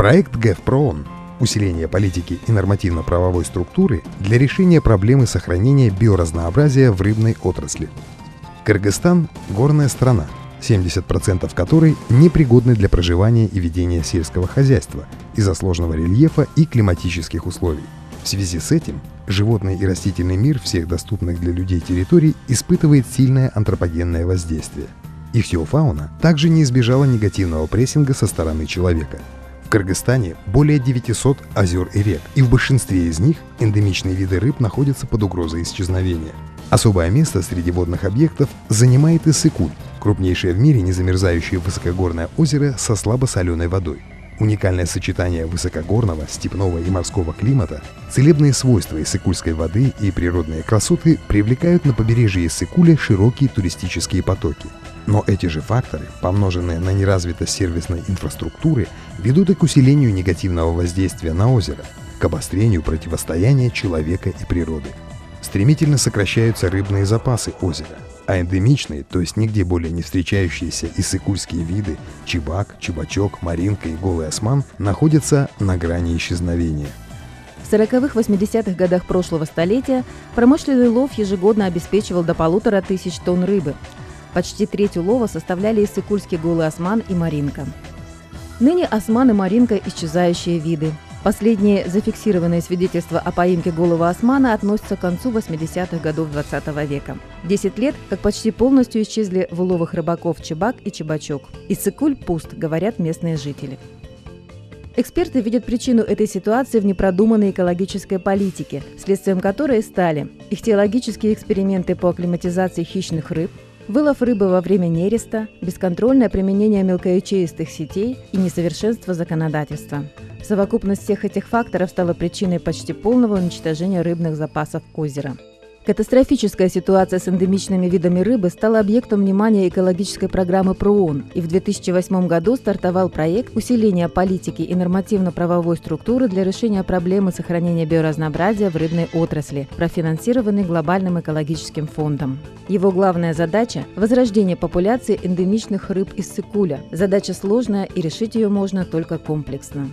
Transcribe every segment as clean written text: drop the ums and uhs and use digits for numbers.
Проект ГЭФ-ПРООН – усиление политики и нормативно-правовой структуры для решения проблемы сохранения биоразнообразия в рыбной отрасли. Кыргызстан – горная страна, 70% которой непригодны для проживания и ведения сельского хозяйства из-за сложного рельефа и климатических условий. В связи с этим животный и растительный мир всех доступных для людей территорий испытывает сильное антропогенное воздействие. Ихтиофауна также не избежала негативного прессинга со стороны человека. В Кыргызстане более 900 озер и рек, и в большинстве из них эндемичные виды рыб находятся под угрозой исчезновения. Особое место среди водных объектов занимает Иссык-Куль, крупнейшее в мире незамерзающее высокогорное озеро со слабосоленой водой. Уникальное сочетание высокогорного, степного и морского климата, целебные свойства иссык-кульской воды и природные красоты привлекают на побережье Иссык-Куля широкие туристические потоки. Но эти же факторы, помноженные на неразвитость сервисной инфраструктуры, ведут и к усилению негативного воздействия на озеро, к обострению противостояния человека и природы. Стремительно сокращаются рыбные запасы озера, а эндемичные, то есть нигде более не встречающиеся иссык-кульские виды – чебак, чебачок, маринка и голый осман – находятся на грани исчезновения. В 40-80-х годах прошлого столетия промышленный лов ежегодно обеспечивал до 1500 тонн рыбы. Почти треть улова составляли иссык-кульский голый осман и маринка. Ныне осман и маринка – исчезающие виды. Последние зафиксированные свидетельства о поимке голого османа относятся к концу 80-х годов 20 века. 10 лет, как почти полностью исчезли в уловах рыбаков чебак и чебачок. Иссык-Куль пуст, говорят местные жители. Эксперты видят причину этой ситуации в непродуманной экологической политике, следствием которой стали ихтиологические эксперименты по акклиматизации хищных рыб, вылов рыбы во время нереста, бесконтрольное применение мелкоячеистых сетей и несовершенство законодательства. Совокупность всех этих факторов стала причиной почти полного уничтожения рыбных запасов озера. Катастрофическая ситуация с эндемичными видами рыбы стала объектом внимания экологической программы ПРООН, и в 2008 году стартовал проект усиления политики и нормативно-правовой структуры для решения проблемы сохранения биоразнообразия в рыбной отрасли, профинансированный Глобальным экологическим фондом. Его главная задача – возрождение популяции эндемичных рыб Иссык-Куля. Задача сложная, и решить ее можно только комплексно.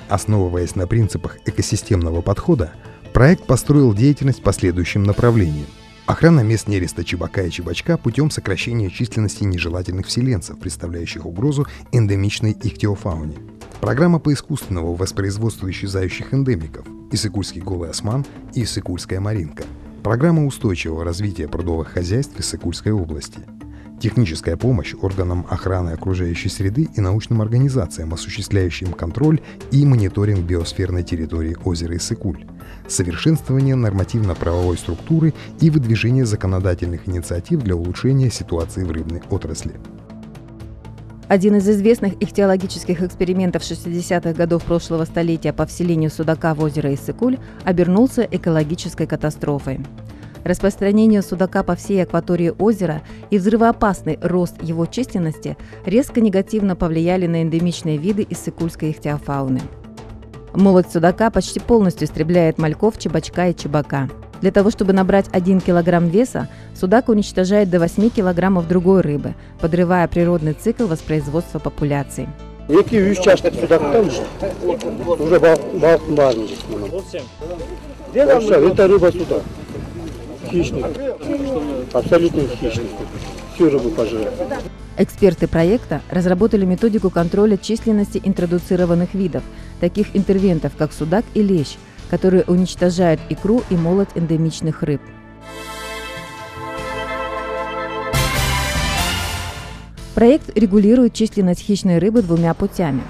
Основываясь на принципах экосистемного подхода, проект построил деятельность по следующим направлениям. Охрана мест нереста чебака и чебачка путем сокращения численности нежелательных вселенцев, представляющих угрозу эндемичной ихтиофауне. Программа по искусственному воспроизводству исчезающих эндемиков – Иссык-Кульский голый осман и Иссык-Кульская маринка. Программа устойчивого развития прудовых хозяйств Иссык-Кульской области. Техническая помощь органам охраны окружающей среды и научным организациям, осуществляющим контроль и мониторинг биосферной территории озера Иссык-Куль, совершенствование нормативно-правовой структуры и выдвижение законодательных инициатив для улучшения ситуации в рыбной отрасли. Один из известных ихтиологических экспериментов 60-х годов прошлого столетия по вселению судака в озеро Иссык-Куль обернулся экологической катастрофой. Распространение судака по всей акватории озера и взрывоопасный рост его численности резко негативно повлияли на эндемичные виды иссык-кульской ихтиофауны. Молоть судака почти полностью истребляет мальков, чебачка и чебака. Для того, чтобы набрать 1 килограмм веса, судак уничтожает до 8 килограммов другой рыбы, подрывая природный цикл воспроизводства популяций. Это рыба судак. Хищник. Абсолютно хищник. Всю рыбу пожирает. Эксперты проекта разработали методику контроля численности интродуцированных видов, таких интервентов, как судак и лещ, которые уничтожают икру и молоть эндемичных рыб. Проект регулирует численность хищной рыбы двумя путями.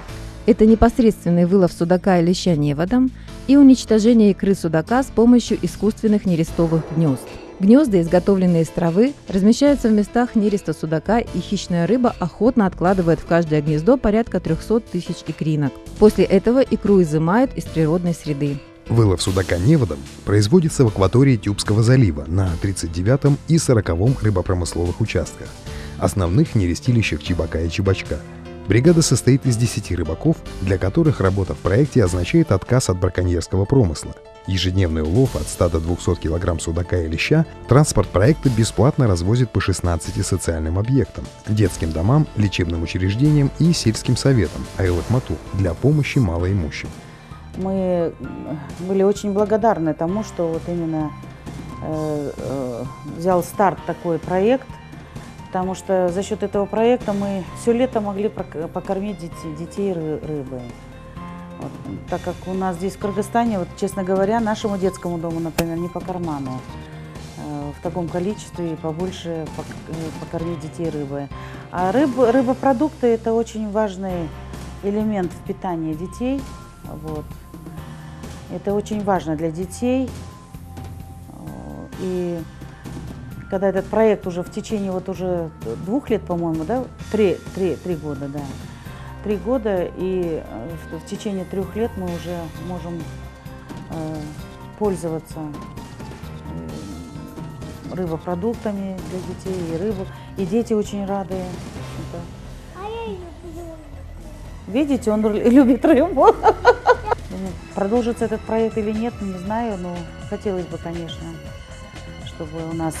Это непосредственный вылов судака и леща неводом и уничтожение икры судака с помощью искусственных нерестовых гнезд. Гнезда, изготовленные из травы, размещаются в местах нереста судака, и хищная рыба охотно откладывает в каждое гнездо порядка 300 тысяч икринок. После этого икру изымают из природной среды. Вылов судака неводом производится в акватории Тюбского залива на 39-м и 40-м рыбопромысловых участках, основных нерестилищах чебака и чебачка. Бригада состоит из 10 рыбаков, для которых работа в проекте означает отказ от браконьерского промысла. Ежедневный улов от 100 до 200 кг судака и леща транспорт проекта бесплатно развозит по 16 социальным объектам, детским домам, лечебным учреждениям и сельским советам Айлык-Мату для помощи малоимущим. Мы были очень благодарны тому, что вот именно взял старт такой проект, потому что за счет этого проекта мы все лето могли покормить детей рыбой. Вот, так как у нас здесь в Кыргызстане, вот, честно говоря, нашему детскому дому, например, не по карману в таком количестве и побольше покормить детей рыбой. А рыбопродукты – это очень важный элемент в питании детей. Вот. Это очень важно для детей. И когда этот проект уже в течение вот уже 2 лет, по-моему, да, 3 года, да. 3 года, и в течение 3 лет мы уже можем пользоваться рыбопродуктами для детей, и рыбу. И дети очень рады. Видите, он любит рыбу. Продолжится этот проект или нет, не знаю, но хотелось бы, конечно, чтобы у нас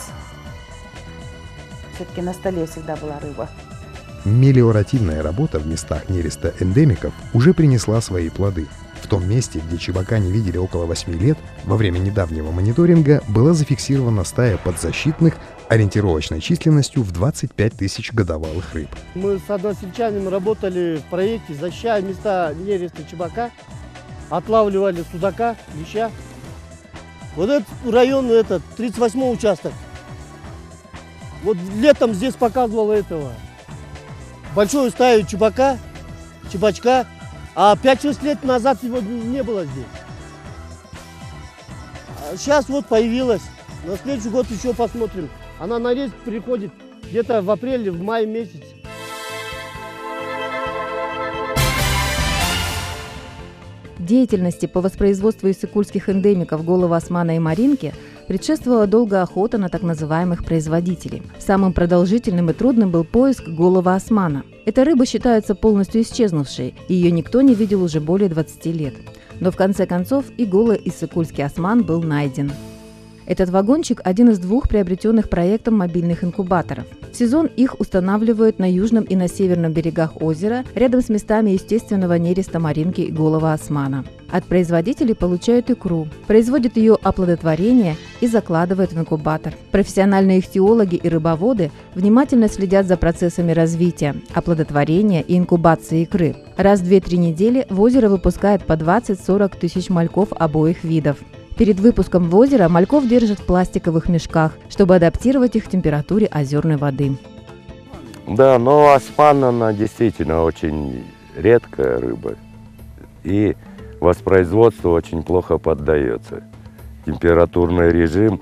все-таки на столе всегда была рыба. Мелиоративная работа в местах нереста эндемиков уже принесла свои плоды. В том месте, где чебака не видели около 8 лет, во время недавнего мониторинга была зафиксирована стая подзащитных ориентировочной численностью в 25 тысяч годовалых рыб. Мы с односельчанами работали в проекте, защищая места нереста чебака, отлавливали судака, леща. Вот этот район, 38-й участок. Вот летом здесь показывал этого. Большую стаю чебачка, а 5-6 лет назад его не было здесь. А сейчас вот появилась. На следующий год еще посмотрим. Она на рейс приходит где-то в апреле, в мае месяце. Деятельности по воспроизводству иссыкульских эндемиков голого османа и маринки предшествовала долгая охота на так называемых производителей. Самым продолжительным и трудным был поиск голого османа. Эта рыба считается полностью исчезнувшей, и ее никто не видел уже более 20 лет. Но в конце концов и голый иссыкульский осман был найден. Этот вагончик – один из 2 приобретенных проектом мобильных инкубаторов. В сезон их устанавливают на южном и на северном берегах озера, рядом с местами естественного нереста маринки и голого османа. От производителей получают икру, производят ее оплодотворение и закладывают в инкубатор. Профессиональные ихтиологи и рыбоводы внимательно следят за процессами развития, оплодотворения и инкубации икры. Раз в 2-3 недели в озеро выпускают по 20-40 тысяч мальков обоих видов. Перед выпуском в озеро мальков держат в пластиковых мешках, чтобы адаптировать их к температуре озерной воды. Да, но осман, она действительно очень редкая рыба. И воспроизводству очень плохо поддается. Температурный режим,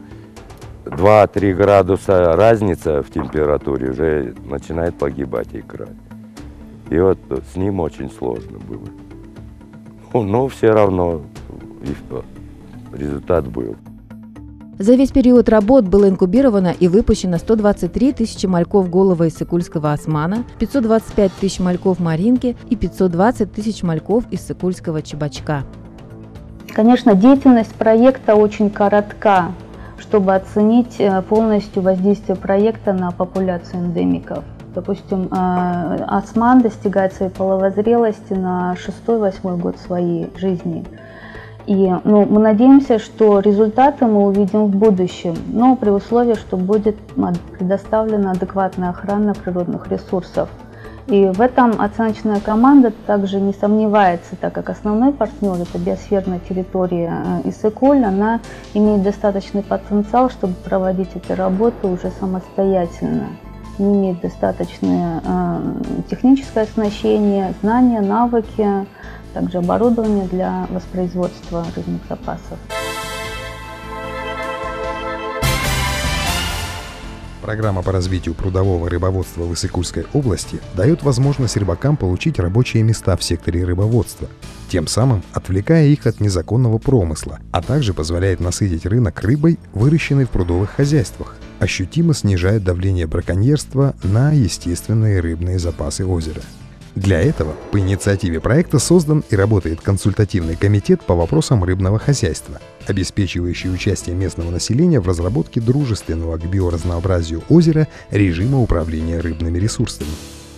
2-3 градуса разница в температуре, уже начинает погибать икра. И вот с ним очень сложно было. Но все равно результат был. За весь период работ было инкубировано и выпущено 123 тысячи мальков голого иссыкульского османа, 525 тысяч мальков маринки и 520 тысяч мальков иссыкульского чебачка. Конечно, деятельность проекта очень коротка, чтобы оценить полностью воздействие проекта на популяцию эндемиков. Допустим, осман достигает своей половой зрелости на 6-8 год своей жизни. И мы надеемся, что результаты мы увидим в будущем, но при условии, что будет предоставлена адекватная охрана природных ресурсов. И в этом оценочная команда также не сомневается, так как основной партнер – это биосферная территория Иссык-Куль, она имеет достаточный потенциал, чтобы проводить эти работы уже самостоятельно. Не имеет достаточное техническое оснащение, знания, навыки, также оборудование для воспроизводства рыбных запасов. Программа по развитию прудового рыбоводства в Иссык-Кульской области дает возможность рыбакам получить рабочие места в секторе рыбоводства, тем самым отвлекая их от незаконного промысла, а также позволяет насытить рынок рыбой, выращенной в прудовых хозяйствах, ощутимо снижает давление браконьерства на естественные рыбные запасы озера. Для этого по инициативе проекта создан и работает консультативный комитет по вопросам рыбного хозяйства, обеспечивающий участие местного населения в разработке дружественного к биоразнообразию озера режима управления рыбными ресурсами.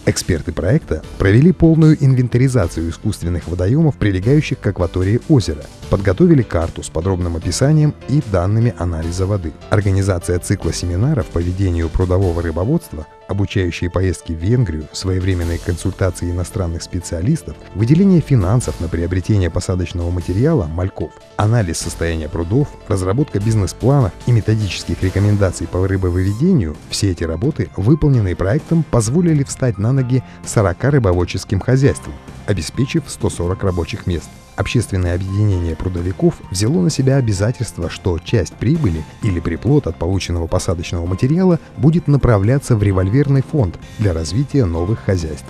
Эксперты проекта провели полную инвентаризацию искусственных водоемов, прилегающих к акватории озера, подготовили карту с подробным описанием и данными анализа воды. Организация цикла семинаров по ведению прудового рыбоводства, обучающие поездки в Венгрию, своевременные консультации иностранных специалистов, выделение финансов на приобретение посадочного материала мальков, анализ состояния прудов, разработка бизнес-планов и методических рекомендаций по рыбовыведению – все эти работы, выполненные проектом, позволили встать на ноги 40 рыбоводческим хозяйствам, обеспечив 140 рабочих мест. Общественное объединение прудовиков взяло на себя обязательство, что часть прибыли или приплод от полученного посадочного материала будет направляться в револьверный фонд для развития новых хозяйств.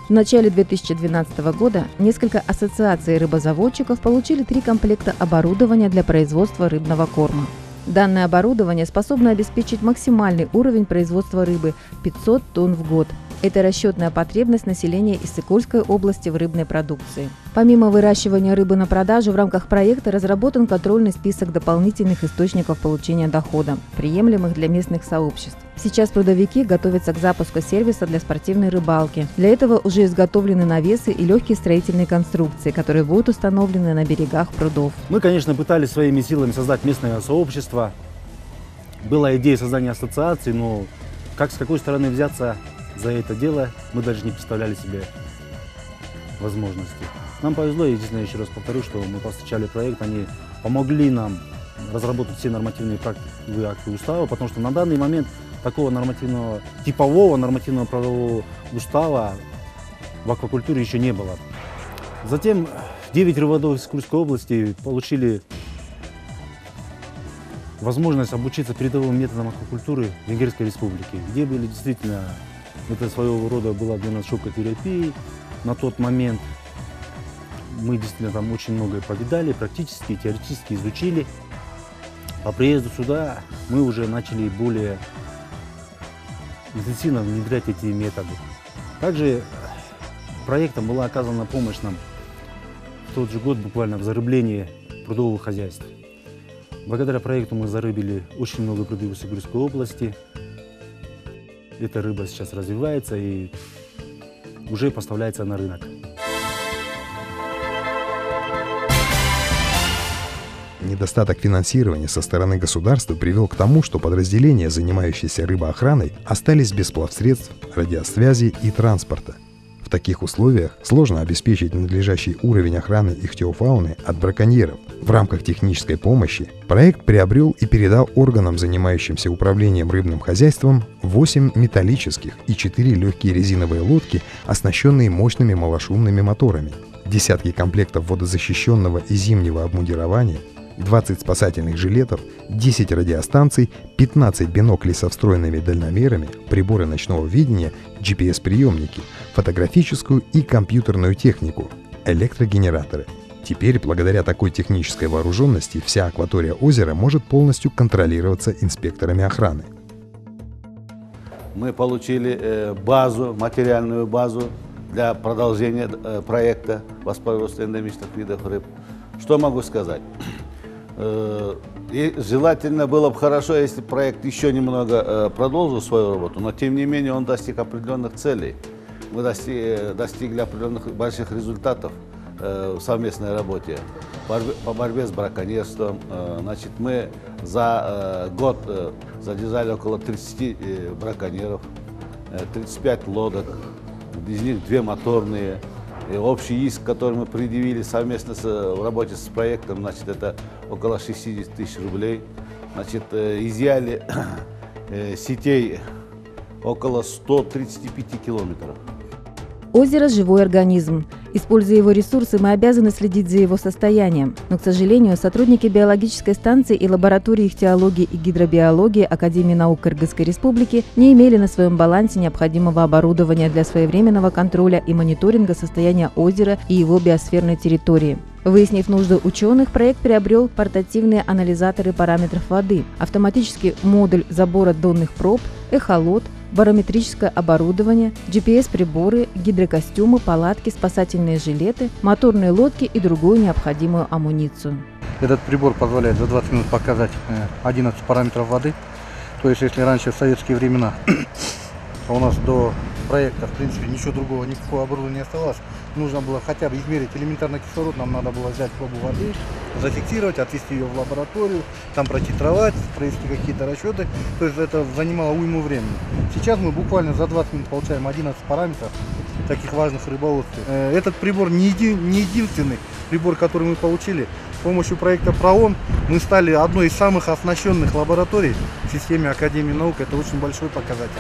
В начале 2012 года несколько ассоциаций рыбозаводчиков получили 3 комплекта оборудования для производства рыбного корма. Данное оборудование способно обеспечить максимальный уровень производства рыбы – 500 тонн в год. Это расчетная потребность населения Иссык-Кульской области в рыбной продукции. Помимо выращивания рыбы на продажу, в рамках проекта разработан контрольный список дополнительных источников получения дохода, приемлемых для местных сообществ. Сейчас прудовики готовятся к запуску сервиса для спортивной рыбалки. Для этого уже изготовлены навесы и легкие строительные конструкции, которые будут установлены на берегах прудов. Мы, конечно, пытались своими силами создать местное сообщество. Была идея создания ассоциации, но как с какой стороны взяться за это дело, мы даже не представляли себе возможности. Нам повезло, единственное, еще раз повторю, что мы повстречали проект, они помогли нам разработать все нормативные акты устава, потому что на данный момент такого нормативного, типового нормативного правового устава в аквакультуре еще не было. Затем 9 рыбоводов из Курской области получили возможность обучиться передовым методам аквакультуры в Венгерской республике, где были действительно, это своего рода была для нас шокотерапией. На тот момент мы действительно там очень многое повидали, практически и теоретически изучили. По приезду сюда мы уже начали более интенсивно внедрять эти методы. Также проектом была оказана помощь нам в тот же год буквально в зарыблении прудовых хозяйств. Благодаря проекту мы зарыбили очень много прудов в Иссык-Кульской области. Эта рыба сейчас развивается и уже поставляется на рынок. Недостаток финансирования со стороны государства привел к тому, что подразделения, занимающиеся рыбоохраной, остались без плавсредств, радиосвязи и транспорта. В таких условиях сложно обеспечить надлежащий уровень охраны ихтиофауны от браконьеров. В рамках технической помощи проект приобрел и передал органам, занимающимся управлением рыбным хозяйством, 8 металлических и 4 легкие резиновые лодки, оснащенные мощными малошумными моторами, десятки комплектов водозащищенного и зимнего обмундирования, 20 спасательных жилетов, 10 радиостанций, 15 биноклей со встроенными дальномерами, приборы ночного видения, GPS-приемники, фотографическую и компьютерную технику, электрогенераторы. Теперь, благодаря такой технической вооруженности, вся акватория озера может полностью контролироваться инспекторами охраны. Мы получили материальную базу для продолжения проекта воспроизводства эндемичных видов рыб. Что могу сказать? И желательно было бы хорошо, если проект еще немного продолжил свою работу, но тем не менее он достиг определенных целей. Мы достигли определенных больших результатов в совместной работе по борьбе с браконьерством. Значит, мы за год задержали около 30 браконьеров, 35 лодок, из них 2 моторные. И общий иск, который мы предъявили совместно в работе с проектом, значит, это около 60 тысяч рублей. Значит, изъяли сетей около 135 километров. Озеро – живой организм. Используя его ресурсы, мы обязаны следить за его состоянием. Но, к сожалению, сотрудники биологической станции и лаборатории ихтиологии и гидробиологии Академии наук Кыргызской Республики не имели на своем балансе необходимого оборудования для своевременного контроля и мониторинга состояния озера и его биосферной территории. Выяснив нужды ученых, проект приобрел портативные анализаторы параметров воды, автоматический модуль забора донных проб, эхолот, барометрическое оборудование, GPS-приборы, гидрокостюмы, палатки, спасательные жилеты, моторные лодки и другую необходимую амуницию. Этот прибор позволяет за 20 минут показать 11 параметров воды. То есть, если раньше в советские времена у нас до проекта, в принципе, ничего другого, никакого оборудования не оставалось, нужно было хотя бы измерить элементарно кислород, нам надо было взять пробу воды, зафиксировать, отвезти ее в лабораторию, там протитровать, провести какие-то расчеты. То есть это занимало уйму времени. Сейчас мы буквально за 20 минут получаем 11 параметров, таких важных в рыболовстве. Этот прибор не единственный прибор, который мы получили. С помощью проекта ПРООН мы стали одной из самых оснащенных лабораторий в системе Академии наук. Это очень большой показатель.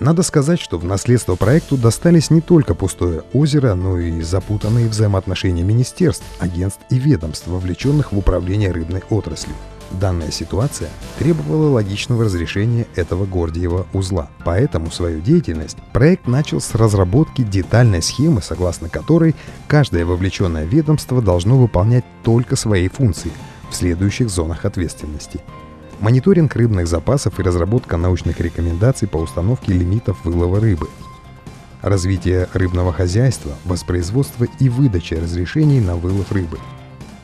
Надо сказать, что в наследство проекту достались не только пустое озеро, но и запутанные взаимоотношения министерств, агентств и ведомств, вовлеченных в управление рыбной отраслью. Данная ситуация требовала логичного разрешения этого Гордиева узла. Поэтому свою деятельность проект начал с разработки детальной схемы, согласно которой каждое вовлеченное ведомство должно выполнять только свои функции в следующих зонах ответственности. Мониторинг рыбных запасов и разработка научных рекомендаций по установке лимитов вылова рыбы. Развитие рыбного хозяйства, воспроизводство и выдача разрешений на вылов рыбы.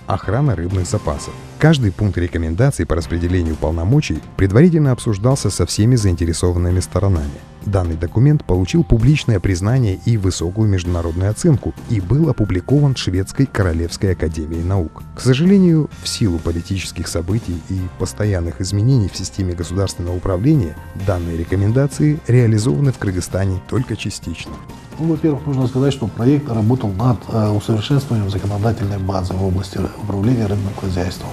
Охрана рыбных запасов. Каждый пункт рекомендаций по распределению полномочий предварительно обсуждался со всеми заинтересованными сторонами. Данный документ получил публичное признание и высокую международную оценку и был опубликован Шведской Королевской Академией Наук. К сожалению, в силу политических событий и постоянных изменений в системе государственного управления, данные рекомендации реализованы в Кыргызстане только частично. Во-первых, нужно сказать, что проект работал над усовершенствованием законодательной базы в области управления рыбным хозяйством.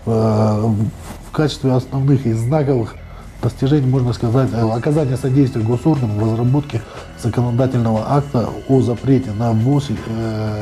В качестве основных и знаковых достижений можно сказать оказание содействия госорганам в разработке законодательного акта о запрете на ввоз,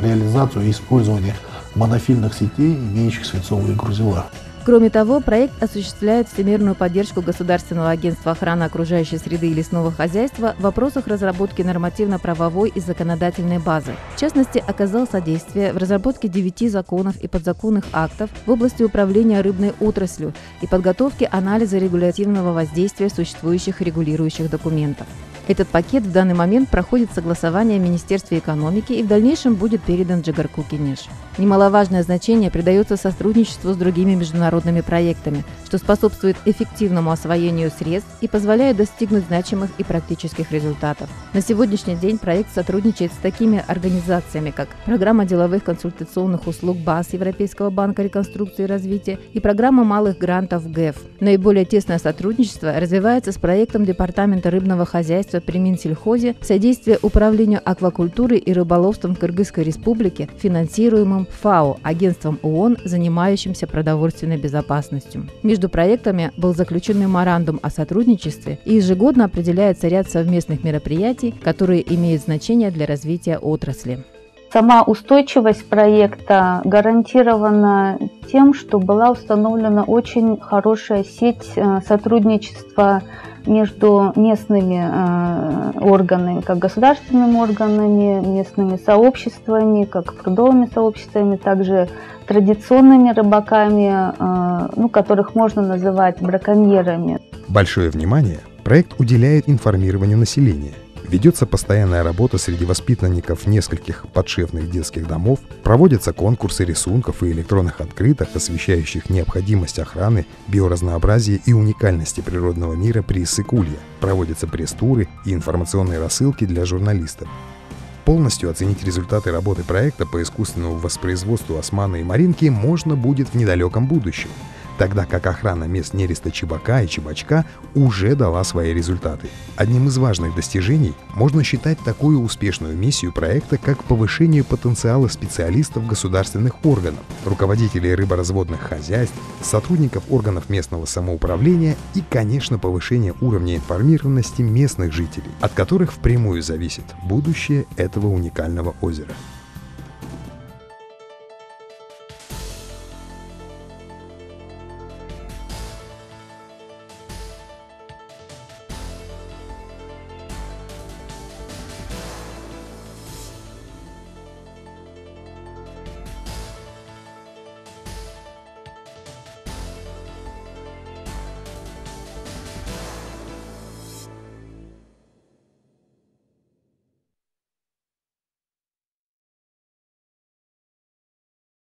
реализацию и использование монофильных сетей, имеющих свинцовые грузила. Кроме того, проект осуществляет всемирную поддержку Государственного агентства охраны окружающей среды и лесного хозяйства в вопросах разработки нормативно-правовой и законодательной базы. В частности, оказал содействие в разработке 9 законов и подзаконных актов в области управления рыбной отраслью и подготовке анализа регулятивного воздействия существующих регулирующих документов. Этот пакет в данный момент проходит согласование в Министерстве экономики и в дальнейшем будет передан Джигарку Кенеш. Немаловажное значение придается сотрудничеству с другими международными проектами, что способствует эффективному освоению средств и позволяет достигнуть значимых и практических результатов. На сегодняшний день проект сотрудничает с такими организациями, как Программа деловых консультационных услуг БАС Европейского банка реконструкции и развития и Программа малых грантов ГЭФ. Наиболее тесное сотрудничество развивается с проектом Департамента рыбного хозяйства при Минсельхозе «Содействие управлению аквакультурой и рыболовством в Кыргызской Республике», финансируемым ФАО, агентством ООН, занимающимся продовольственной безопасностью. Между проектами был заключен меморандум о сотрудничестве и ежегодно определяется ряд совместных мероприятий, которые имеют значение для развития отрасли. Сама устойчивость проекта гарантирована тем, что была установлена очень хорошая сеть сотрудничества между местными органами, как государственными органами, местными сообществами, как прудовыми сообществами, также традиционными рыбаками, которых можно называть браконьерами. Большое внимание проект уделяет информированию населения. Ведется постоянная работа среди воспитанников нескольких подшефных детских домов, проводятся конкурсы рисунков и электронных открыток, освещающих необходимость охраны, биоразнообразия и уникальности природного мира при Иссык-Кулье, проводятся пресс-туры и информационные рассылки для журналистов. Полностью оценить результаты работы проекта по искусственному воспроизводству османа и маринки можно будет в недалеком будущем, тогда как охрана мест нереста чебака и чебачка уже дала свои результаты. Одним из важных достижений можно считать такую успешную миссию проекта, как повышение потенциала специалистов государственных органов, руководителей рыборазводных хозяйств, сотрудников органов местного самоуправления и, конечно, повышение уровня информированности местных жителей, от которых впрямую зависит будущее этого уникального озера.